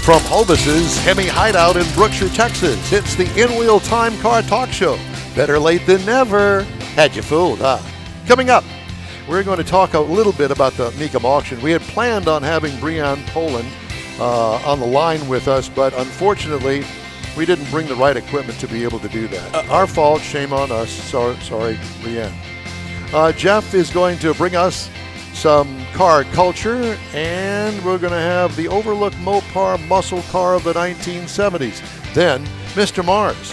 From Hovis's HEMI Hideout in Brookshire, Texas, it's the InWheelTime Car Talk Show. Better late than never. Had you fooled, huh? Coming up, we're going to talk a little bit about the Mecum auction. We had planned on having Brianne Poland on the line with us, but unfortunately, we didn't bring the right equipment to be able to do that. Our fault, shame on us. Sorry, Brianne. Jeff is going to bring us some car culture, and we're going to have the Overlook Mopar muscle car of the 1970s. Then, Mr. Mars.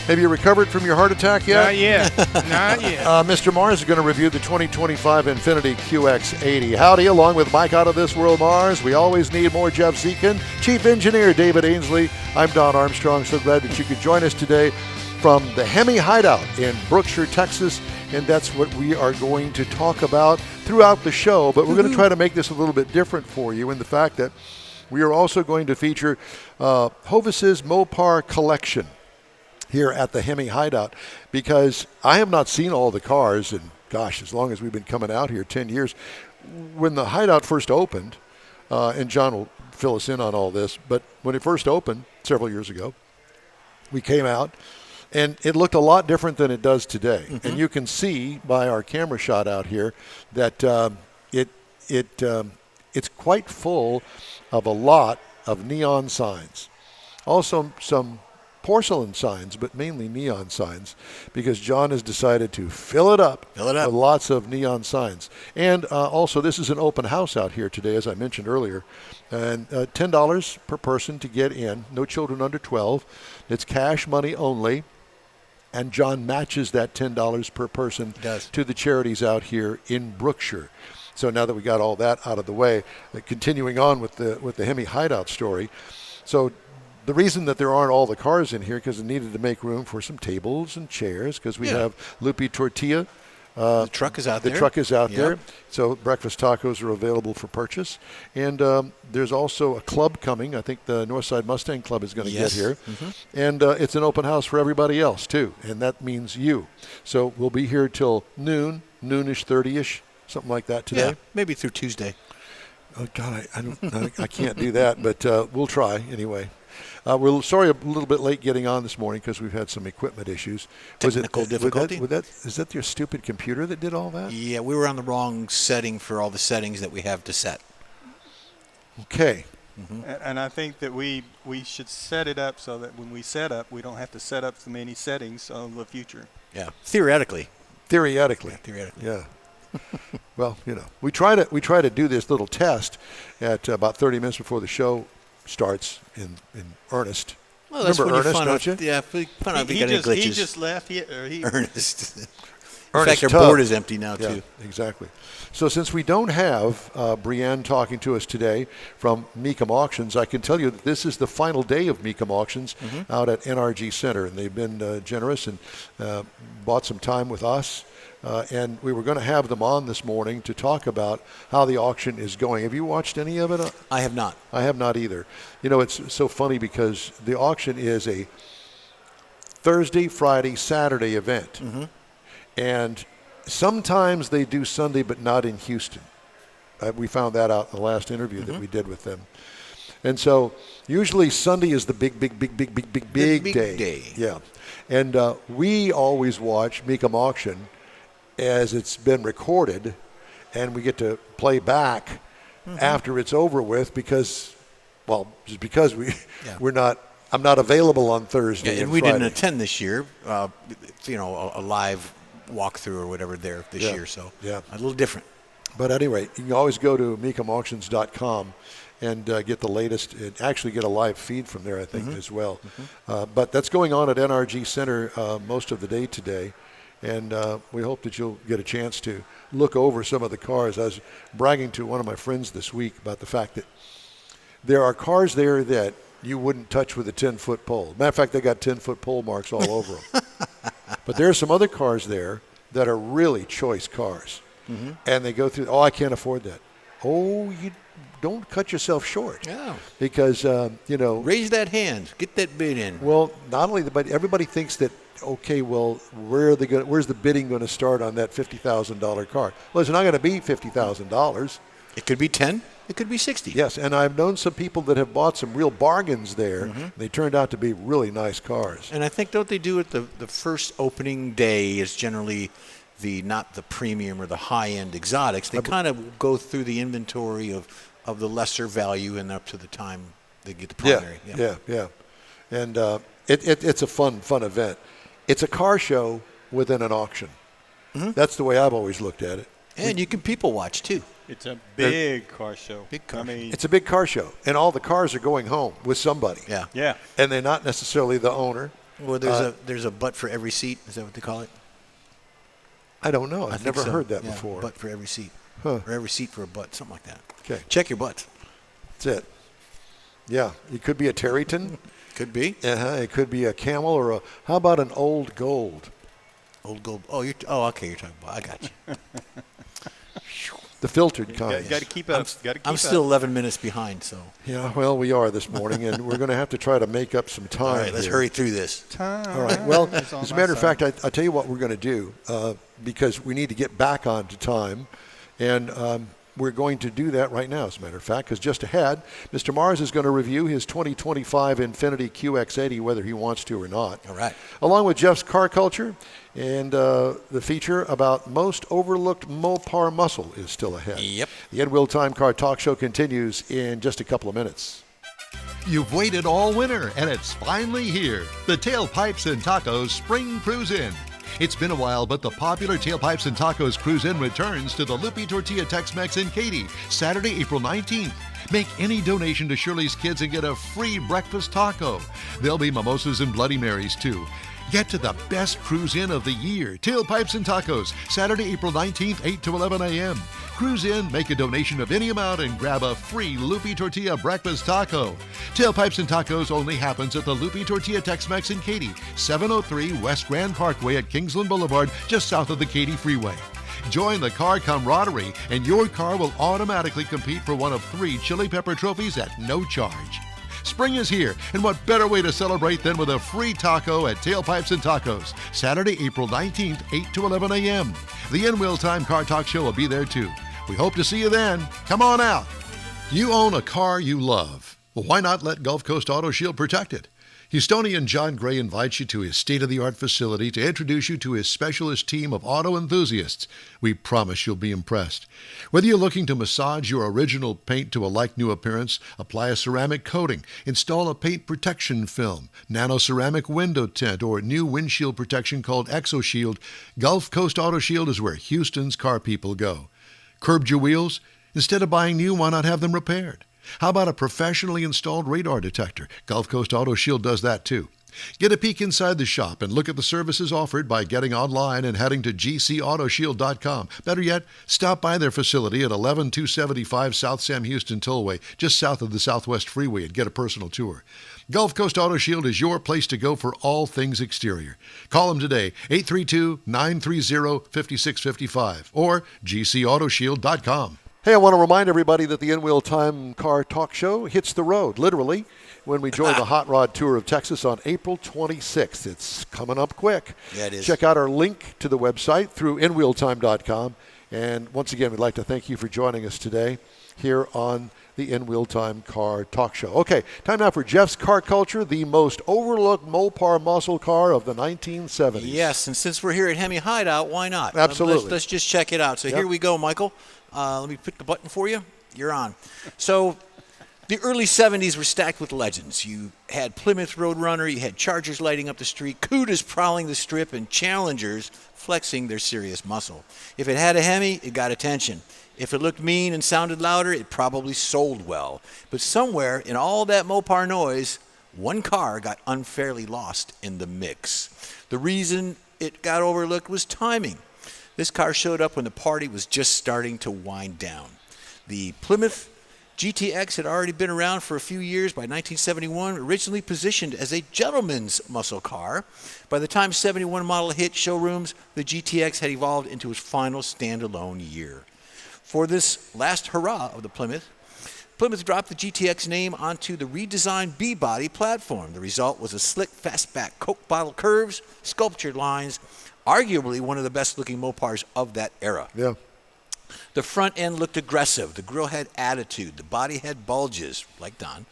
Have you recovered from your heart attack yet? Not yet. Not yet. Mr. Mars is going to review the 2025 Infiniti QX80. Howdy, along with Mike Out of This World Mars. We always need more Jeff Dziekan. Chief Engineer David Ainsley. I'm Don Armstrong. So glad that you could join us today from the HEMI Hideout in Brookshire, Texas. And that's what we are going to talk about throughout the show. But we're going to try to make this a little bit different for you in the fact that we are also going to feature Hovis's Mopar collection here at the HEMI Hideout, because I have not seen all the cars, and gosh, as long as we've been coming out here, 10 years. When the Hideout first opened, and John will fill us in on all this, but when it first opened several years ago, we came out, and it looked a lot different than it does today. Mm-hmm. And you can see by our camera shot out here that it's quite full of a lot of neon signs. Also some porcelain signs, but mainly neon signs, because John has decided to fill it up with lots of neon signs. And also, this is an open house out here today, as I mentioned earlier, and $10 per person to get in. No children under 12. It's cash money only. And John matches that $10 per person to the charities out here in Brookshire. So now that we got all that out of the way, continuing on with the HEMI Hideout story. So the reason that there aren't all the cars in here, because it needed to make room for some tables and chairs, because we have Lupe Tortilla. The truck is out there. The truck is out there. So breakfast tacos are available for purchase. And there's also a club coming. I think the Northside Mustang Club is going to get here. Mm-hmm. And it's an open house for everybody else, too. And that means you. So we'll be here till noonish, 30ish, something like that today. Yeah, maybe through Tuesday. Oh, God, I can't do that, but we'll try anyway. We're sorry a little bit late getting on this morning because we've had some equipment issues. Technical difficulty? Is that your stupid computer that did all that? Yeah, we were on the wrong setting for all the settings that we have to set. Okay. Mm-hmm. And I think that we should set it up so that when we set up, we don't have to set up so many settings on the future. Yeah, theoretically. Yeah. Well, we try to do this little test at about 30 minutes before the show starts in earnest. Well, that's remember when Ernest, don't you? Yeah, fun of any glitches. He just left. Ernest. In Ernest fact, our board is empty now, yeah, too. Exactly. So since we don't have Brianne talking to us today from Mecum Auctions, I can tell you that this is the final day of Mecum Auctions out at NRG Center, and they've been generous and bought some time with us. And we were going to have them on this morning to talk about how the auction is going. Have you watched any of it? I have not. I have not either. It's so funny because the auction is a Thursday, Friday, Saturday event. Mm-hmm. And sometimes they do Sunday, but not in Houston. We found that out in the last interview that we did with them. And so usually Sunday is the big day. Yeah. And we always watch Mecum Auction as it's been recorded, and we get to play back after it's over with because I'm not available on Thursday. Yeah, and we didn't attend this year, a live walkthrough or whatever there this year, so a little different. But anyway, you can always go to mecumauctions.com and get the latest, and actually get a live feed from there, I think, as well. Mm-hmm. But that's going on at NRG Center most of the day today. And we hope that you'll get a chance to look over some of the cars. I was bragging to one of my friends this week about the fact that there are cars there that you wouldn't touch with a 10-foot pole. Matter of fact, they got 10-foot pole marks all over them. But there are some other cars there that are really choice cars. Mm-hmm. And they go through, I can't afford that. Oh, you don't cut yourself short. Yeah. Because, raise that hand. Get that bid in. Well, not only, but everybody thinks that, okay, well, where's the bidding going to start on that $50,000 car? Well, it's not going to be $50,000. It could be 10. it could be 60. Yes, and I've known some people that have bought some real bargains there. They turned out to be really nice cars. And I think, don't they do it the first opening day is generally not the premium or the high-end exotics. They kind of go through the inventory of the lesser value and up to the time they get the primary. Yeah. And it's a fun event. It's a car show within an auction. That's the way I've always looked at it. And you can people watch, too. It's a big car show. It's a big car show, and all the cars are going home with somebody. Yeah. And they're not necessarily the owner. Well, there's a butt for every seat. Is that what they call it? I don't know. I've never heard that before. Butt for every seat. Or every seat for a butt, something like that. Okay. Check your butts. That's it. Yeah. It could be a Tarryton. Could be. It could be a Camel or how about an Old Gold? Old Gold. Okay, you're talking about. I got you. The filtered kind. Got to keep up. I'm still 11 minutes behind, so. Yeah, well, we are this morning, and we're going to have to try to make up some time. All right, let's hurry through this. All right. Well, as a matter of fact, I'll tell you what we're going to do because we need to get back onto time, and we're going to do that right now, as a matter of fact, because just ahead, Mr. Mars is going to review his 2025 Infiniti QX80, whether he wants to or not. All right. Along with Jeff's car culture, and the feature about most overlooked Mopar muscle is still ahead. Yep. The InWheelTime Car Talk Show continues in just a couple of minutes. You've waited all winter, and it's finally here. The Tailpipes and Tacos Spring Cruise In. It's been a while, but the popular Tailpipes and Tacos Cruise In returns to the Lupi Tortilla Tex-Mex in Katy, Saturday, April 19th. Make any donation to Shirley's Kids and get a free breakfast taco. There'll be mimosas and Bloody Marys, too. Get to the best cruise in of the year. Tailpipes and Tacos, Saturday, April 19th, 8 to 11 a.m. Cruise in, make a donation of any amount, and grab a free Lupi Tortilla breakfast taco. Tailpipes and Tacos only happens at the Lupi Tortilla Tex-Mex in Katy, 703 West Grand Parkway at Kingsland Boulevard, just south of the Katy Freeway. Join the car camaraderie, and your car will automatically compete for one of 3 chili pepper trophies at no charge. Spring is here, and what better way to celebrate than with a free taco at Tailpipes and Tacos, Saturday, April 19th, 8 to 11 a.m. The InWheelTime Car Talk Show will be there too. We hope to see you then. Come on out. You own a car you love. Well, why not let Gulf Coast Auto Shield protect it? Houstonian John Gray invites you to his state-of-the-art facility to introduce you to his specialist team of auto enthusiasts. We promise you'll be impressed. Whether you're looking to massage your original paint to a like-new appearance, apply a ceramic coating, install a paint protection film, nano-ceramic window tint, or new windshield protection called ExoShield, Gulf Coast Auto Shield is where Houston's car people go. Curbed your wheels? Instead of buying new, why not have them repaired? How about a professionally installed radar detector? Gulf Coast Auto Shield does that too. Get a peek inside the shop and look at the services offered by getting online and heading to gcautoshield.com. Better yet, stop by their facility at 11275 South Sam Houston Tollway, just south of the Southwest Freeway, and get a personal tour. Gulf Coast Auto Shield is your place to go for all things exterior. Call them today, 832-930-5655 or gcautoshield.com. Hey, I want to remind everybody that the InWheelTime Car Talk Show hits the road, literally, when we join the Hot Rod Tour of Texas on April 26th. It's coming up quick. Yeah, it is. Check out our link to the website through InWheelTime.com. And once again, we'd like to thank you for joining us today here on the InWheelTime Car Talk Show. Okay, time now for Jeff's Car Culture, the most overlooked Mopar muscle car of the 1970s. Yes, and since we're here at HEMI Hideout, why not? Absolutely. Let's just check it out. So here we go, Michael. Let me pick the button for you. You're on. So the early 70s were stacked with legends. You had Plymouth Roadrunner, you had Chargers lighting up the street, Cudas prowling the strip, and Challengers flexing their serious muscle. If it had a Hemi, it got attention. If it looked mean and sounded louder, it probably sold well. But somewhere in all that Mopar noise, one car got unfairly lost in the mix. The reason it got overlooked was timing. This car showed up when the party was just starting to wind down. The Plymouth GTX had already been around for a few years. By 1971, originally positioned as a gentleman's muscle car. By the time 71 model hit showrooms, the GTX had evolved into its final standalone year. For this last hurrah of the Plymouth dropped the GTX name onto the redesigned B-body platform. The result was a slick, fastback Coke bottle curves, sculptured lines, arguably one of the best-looking Mopars of that era. Yeah. The front end looked aggressive. The grille had attitude. The body had bulges, like Don.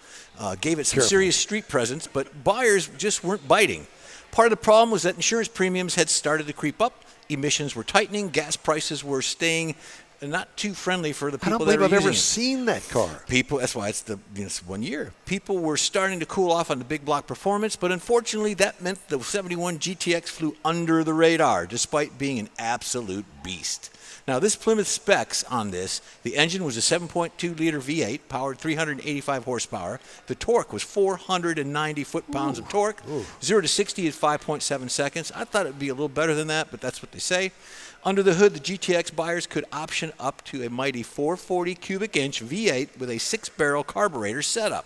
Gave it some serious street presence, but buyers just weren't biting. Part of the problem was that insurance premiums had started to creep up. Emissions were tightening. Gas prices were staying not too friendly for the people that were using it. I don't believe I've ever seen that car. People, that's why it's 1 year. People were starting to cool off on the big block performance, but unfortunately that meant the 71 GTX flew under the radar, despite being an absolute beast. Now, this Plymouth specs on this, the engine was a 7.2-liter V8, powered 385 horsepower. The torque was 490 foot-pounds of torque. 0 to 60 is 5.7 seconds. I thought it would be a little better than that, but that's what they say. Under the hood, the GTX buyers could option up to a mighty 440 cubic inch V8 with a 6-barrel carburetor setup.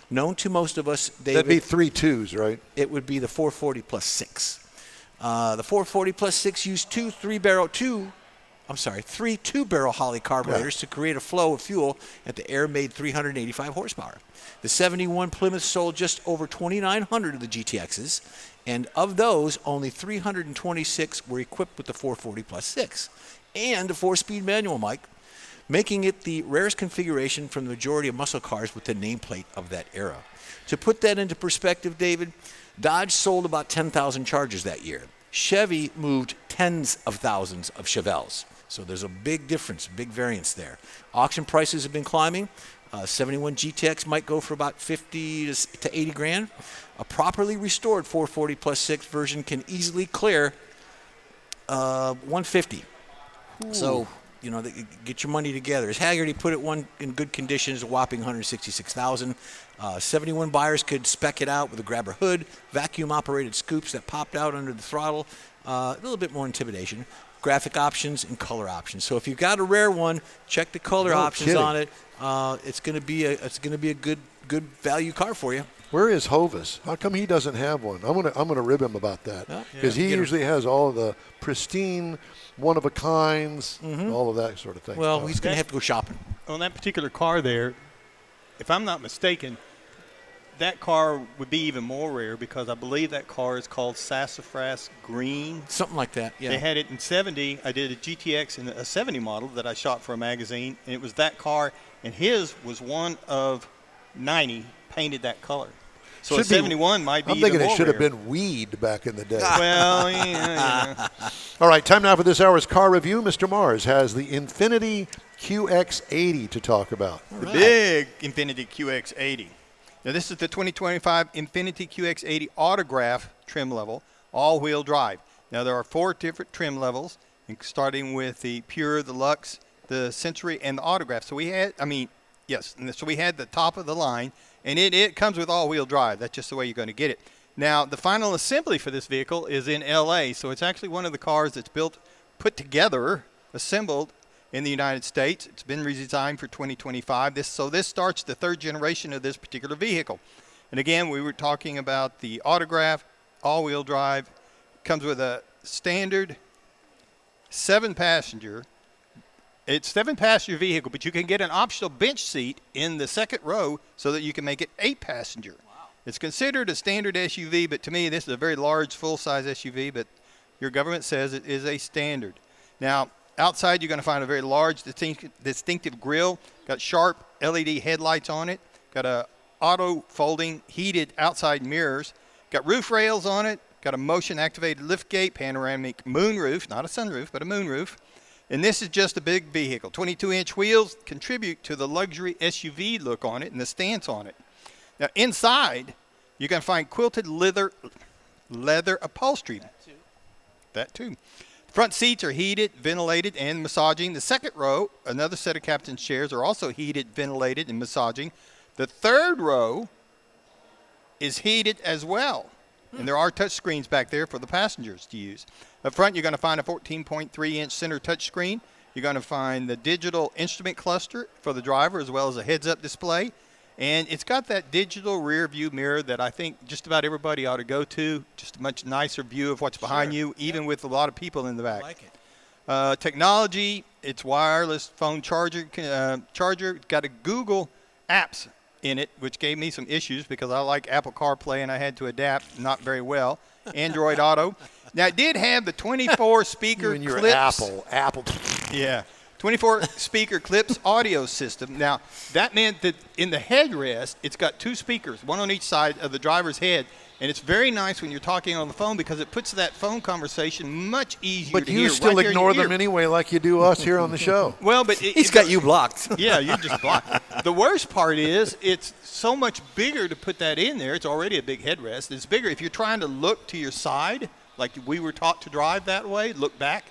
Known to most of us, David. That'd be 3 2s, right? It would be the 440 plus 6. The 440 plus 6 used three 2-barrel Holley carburetors to create a flow of fuel at the air-made 385 horsepower. The 71 Plymouth sold just over 2,900 of the GTXs, and of those, only 326 were equipped with the 440 plus 6 and a 4-speed manual, Mike, making it the rarest configuration from the majority of muscle cars with the nameplate of that era. To put that into perspective, David, Dodge sold about 10,000 Chargers that year. Chevy moved tens of thousands of Chevelles. So there's a big difference, big variance there. Auction prices have been climbing. 71 GTX might go for about 50 to 80 grand. A properly restored 440 plus 6 version can easily clear 150. Ooh. So, get your money together. As Haggerty put it, one in good condition is a whopping $166,000. 71 buyers could spec it out with a grabber hood, vacuum-operated scoops that popped out under the throttle, a little bit more intimidation. Graphic options and color options. So if you've got a rare one, check the color options on it. It's going to be a good value car for you. Where is Hovis? How come he doesn't have one? I'm gonna rib him about that because he usually has all of the pristine, one of a kinds, all of that sort of thing. Well, he's going to have to go shopping. On that particular car there, if I'm not mistaken, that car would be even more rare because I believe that car is called Sassafras Green. Something like that, yeah. They had it in 70. I did a GTX in a 70 model that I shot for a magazine, and it was that car, and his was one of 90 painted that color. So a 71 might be even more I'm thinking it should have rare. been weed back in the day. Well, yeah. All right, time now for this hour's car review. Mr. Mars has the Infiniti QX80 to talk about. The big Infiniti QX80. Now, this is the 2025 Infiniti QX80 Autograph trim level, all-wheel drive. Now, there are 4 different trim levels, starting with the Pure, the Luxe, the Century, and the Autograph. So we had, so we had the top of the line, and it comes with all-wheel drive. That's just the way you're going to get it. Now, the final assembly for this vehicle is in L.A., so it's actually one of the cars that's put together, assembled in the United States. It's been redesigned for 2025. This starts the 3rd generation of this particular vehicle. And again, we were talking about the Autograph, all-wheel drive. Comes with a standard 7-passenger. It's 7-passenger vehicle, but you can get an optional bench seat in the second row so that you can make it 8-passenger. Wow. It's considered a standard SUV, but to me, this is a very large, full-size SUV, but your government says it is a standard. Now, outside, you're going to find a very large, distinctive grille. Got sharp LED headlights on it. Got a auto-folding, heated outside mirrors. Got roof rails on it. Got a motion-activated liftgate, panoramic moonroof. Not a sunroof, but a moonroof. And this is just a big vehicle. 22-inch wheels contribute to the luxury SUV look on it and the stance on it. Now, inside, you're going to find quilted leather upholstery. That too. Front seats are heated, ventilated, and massaging. The second row, another set of captain's chairs, are also heated, ventilated, and massaging. The third row is heated as well. And there are touch screens back there for the passengers to use. Up front, you're going to find a 14.3-inch center touch screen. You're going to find the digital instrument cluster for the driver as well as a heads-up display. And it's got that digital rear view mirror that I think just about everybody ought to go to. Just a much nicer view of what's behind you, even with a lot of people in the back. I like it. Technology, it's wireless phone charger. Got a Google Apps in it, which gave me some issues because I like Apple CarPlay and I had to adapt not very well. Android Auto. Now, it did have the 24 speaker you and your clips. Apple. Yeah. 24 speaker clips audio system. Now, that meant that in the headrest, it's got 2 speakers, one on each side of the driver's head. And it's very nice when you're talking on the phone because it puts that phone conversation much easier to hear. But you still ignore them anyway like you do us here on the show. Well, but he's got you blocked. Yeah, you're just blocked. The worst part is it's so much bigger to put that in there. It's already a big headrest. It's bigger. If you're trying to look to your side, like we were taught to drive that way, look back,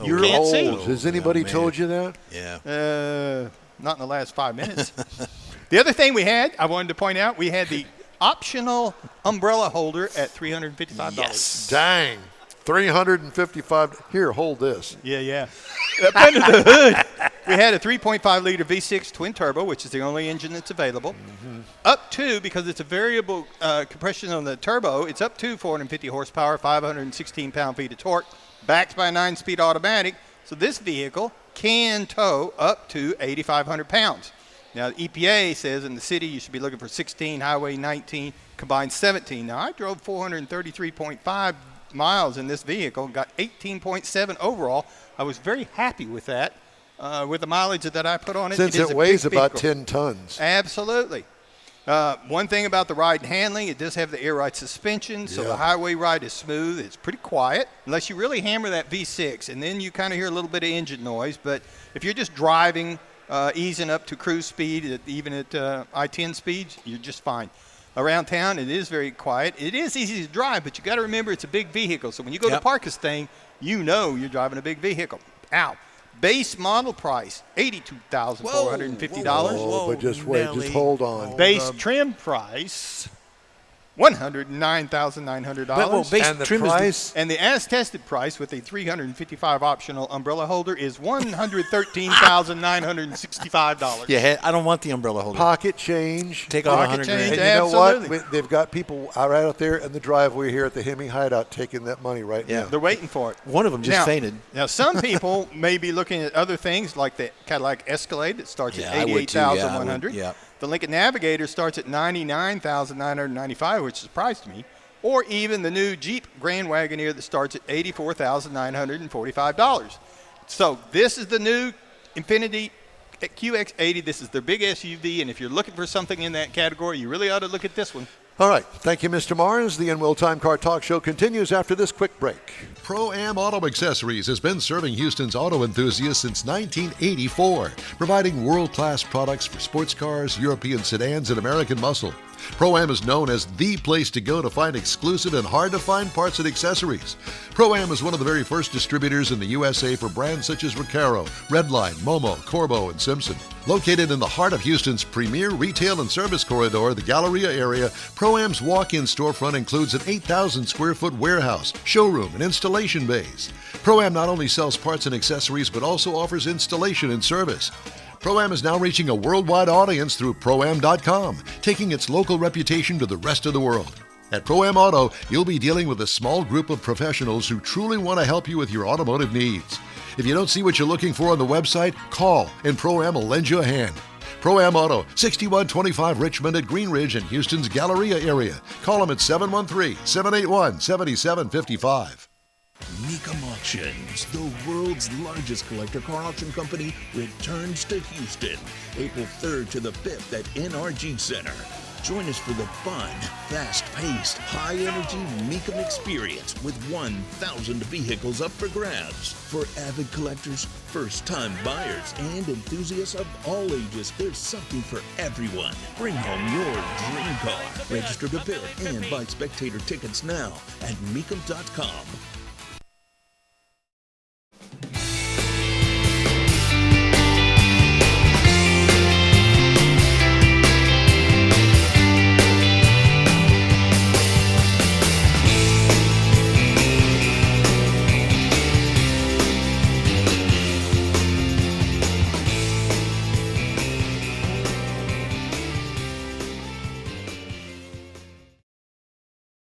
you can't old. see. Has anybody told you that? Yeah. Not in the last 5 minutes. The other thing we had, I wanted to point out, we had the optional umbrella holder at $355. Yes. Dang. $355. Here, hold this. Yeah. Up under the hood, we had a 3.5-liter V6 twin turbo, which is the only engine that's available. Mm-hmm. Up to, because it's a variable compression on the turbo, it's up to 450 horsepower, 516 pound-feet of torque, backed by a 9-speed automatic. So this vehicle can tow up to 8,500 pounds. Now, the EPA says in the city you should be looking for 16, highway 19, combined 17. Now, I drove 433.5 miles in this vehicle, got 18.7 overall. I was very happy with that, with the mileage that I put on it. Since it weighs about 10 tons. Absolutely. One thing about the ride and handling, it does have the air ride suspension, so the highway ride is smooth. It's pretty quiet, unless you really hammer that V6, and then you kind of hear a little bit of engine noise. But if you're just driving, easing up to cruise speed, even at I-10 speeds, you're just fine. Around town, it is very quiet. It is easy to drive, but you got to remember it's a big vehicle. So when you go to park this thing, you know you're driving a big vehicle. Base model price, $82,450. Whoa, but just wait, just hold on. Base trim price, $109,900. And the price? And the as-tested price with a $355 optional umbrella holder is $113,965. Yeah, I don't want the umbrella holder. Pocket change. Take out $100,000. And you know what? They've got people right out there in the driveway here at the HEMI Hideout taking that money right now. They're waiting for it. One of them just fainted. Now, some people may be looking at other things like the Cadillac Escalade that starts at $88,100. Yeah. The Lincoln Navigator starts at $99,995, which surprised me. Or even the new Jeep Grand Wagoneer that starts at $84,945. So this is the new Infiniti QX80. This is their big SUV, and if you're looking for something in that category, you really ought to look at this one. All right. Thank you, Mr. Mars. The InWheelTime Car Talk Show continues after this quick break. Pro-Am Auto Accessories has been serving Houston's auto enthusiasts since 1984, providing world-class products for sports cars, European sedans, and American muscle. Pro-Am is known as the place to go to find exclusive and hard-to-find parts and accessories. Pro-Am is one of the very first distributors in the USA for brands such as Recaro, Redline, Momo, Corbo, and Simpson. Located in the heart of Houston's premier retail and service corridor, the Galleria area, Pro-Am's walk-in storefront includes an 8,000-square-foot warehouse, showroom, and installation bays. Pro-Am not only sells parts and accessories, but also offers installation and service. Pro-Am is now reaching a worldwide audience through Pro-Am.com, taking its local reputation to the rest of the world. At Pro-Am Auto, you'll be dealing with a small group of professionals who truly want to help you with your automotive needs. If you don't see what you're looking for on the website, call and Pro-Am will lend you a hand. Pro-Am Auto, 6125 Richmond at Green Ridge in Houston's Galleria area. Call them at 713-781-7755. Mecum Auctions, the world's largest collector car auction company, returns to Houston, April 3rd to the 5th at NRG Center. Join us for the fun, fast-paced, high-energy Mecum experience with 1,000 vehicles up for grabs. For avid collectors, first-time buyers, and enthusiasts of all ages, there's something for everyone. Bring home your dream car. Register to bid and buy spectator tickets now at Mecum.com.